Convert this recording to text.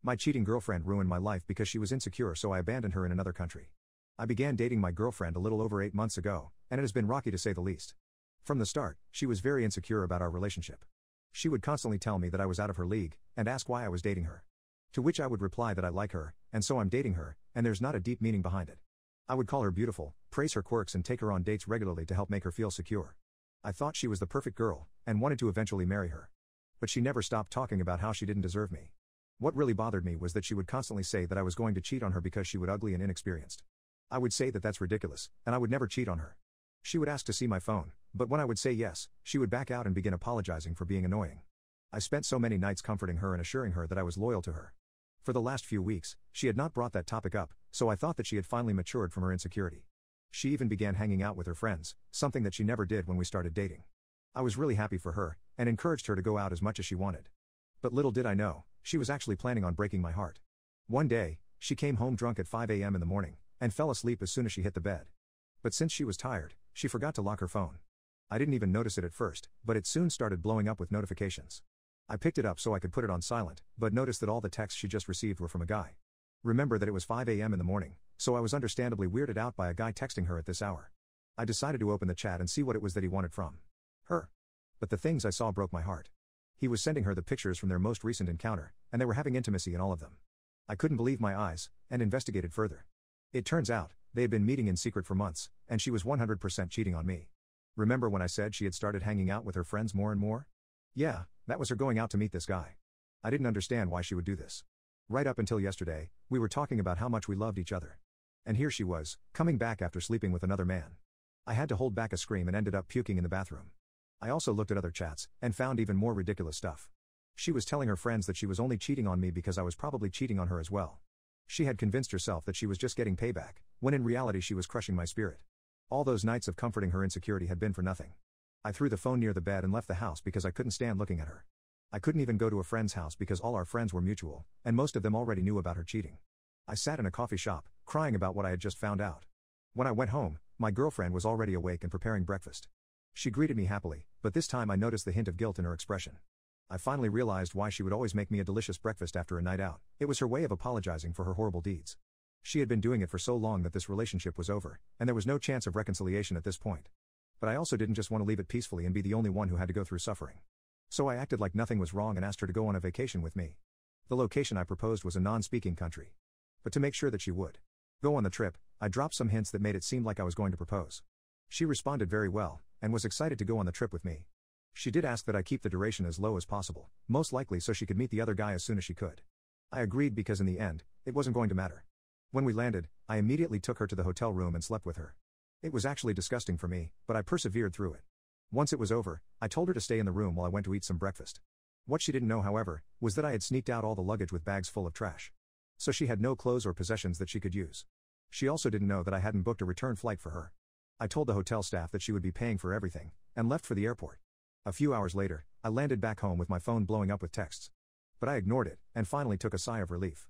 My cheating girlfriend ruined my life because she was insecure, so I abandoned her in another country. I began dating my girlfriend a little over 8 months ago, and it has been rocky to say the least. From the start, she was very insecure about our relationship. She would constantly tell me that I was out of her league, and ask why I was dating her. To which I would reply that I like her, and so I'm dating her, and there's not a deep meaning behind it. I would call her beautiful, praise her quirks, and take her on dates regularly to help make her feel secure. I thought she was the perfect girl, and wanted to eventually marry her. But she never stopped talking about how she didn't deserve me. What really bothered me was that she would constantly say that I was going to cheat on her because she was ugly and inexperienced. I would say that that's ridiculous, and I would never cheat on her. She would ask to see my phone, but when I would say yes, she would back out and begin apologizing for being annoying. I spent so many nights comforting her and assuring her that I was loyal to her. For the last few weeks, she had not brought that topic up, so I thought that she had finally matured from her insecurity. She even began hanging out with her friends, something that she never did when we started dating. I was really happy for her, and encouraged her to go out as much as she wanted. But little did I know, she was actually planning on breaking my heart. One day, she came home drunk at 5 a.m. in the morning, and fell asleep as soon as she hit the bed. But since she was tired, she forgot to lock her phone. I didn't even notice it at first, but it soon started blowing up with notifications. I picked it up so I could put it on silent, but noticed that all the texts she just received were from a guy. Remember that it was 5 a.m. in the morning, so I was understandably weirded out by a guy texting her at this hour. I decided to open the chat and see what it was that he wanted from her. But the things I saw broke my heart. He was sending her the pictures from their most recent encounter, and they were having intimacy in all of them. I couldn't believe my eyes, and investigated further. It turns out, they had been meeting in secret for months, and she was 100% cheating on me. Remember when I said she had started hanging out with her friends more and more? Yeah, that was her going out to meet this guy. I didn't understand why she would do this. Right up until yesterday, we were talking about how much we loved each other. And here she was, coming back after sleeping with another man. I had to hold back a scream and ended up puking in the bathroom. I also looked at other chats, and found even more ridiculous stuff. She was telling her friends that she was only cheating on me because I was probably cheating on her as well. She had convinced herself that she was just getting payback, when in reality she was crushing my spirit. All those nights of comforting her insecurity had been for nothing. I threw the phone near the bed and left the house because I couldn't stand looking at her. I couldn't even go to a friend's house because all our friends were mutual, and most of them already knew about her cheating. I sat in a coffee shop, crying about what I had just found out. When I went home, my girlfriend was already awake and preparing breakfast. She greeted me happily, but this time I noticed the hint of guilt in her expression. I finally realized why she would always make me a delicious breakfast after a night out. It was her way of apologizing for her horrible deeds. She had been doing it for so long that this relationship was over, and there was no chance of reconciliation at this point. But I also didn't just want to leave it peacefully and be the only one who had to go through suffering. So I acted like nothing was wrong and asked her to go on a vacation with me. The location I proposed was a non-speaking country. But to make sure that she would go on the trip, I dropped some hints that made it seem like I was going to propose. She responded very well, and was excited to go on the trip with me. She did ask that I keep the duration as low as possible, most likely so she could meet the other guy as soon as she could. I agreed because in the end, it wasn't going to matter. When we landed, I immediately took her to the hotel room and slept with her. It was actually disgusting for me, but I persevered through it. Once it was over, I told her to stay in the room while I went to eat some breakfast. What she didn't know, however, was that I had sneaked out all the luggage with bags full of trash. So she had no clothes or possessions that she could use. She also didn't know that I hadn't booked a return flight for her. I told the hotel staff that she would be paying for everything, and left for the airport. A few hours later, I landed back home with my phone blowing up with texts. But I ignored it, and finally took a sigh of relief.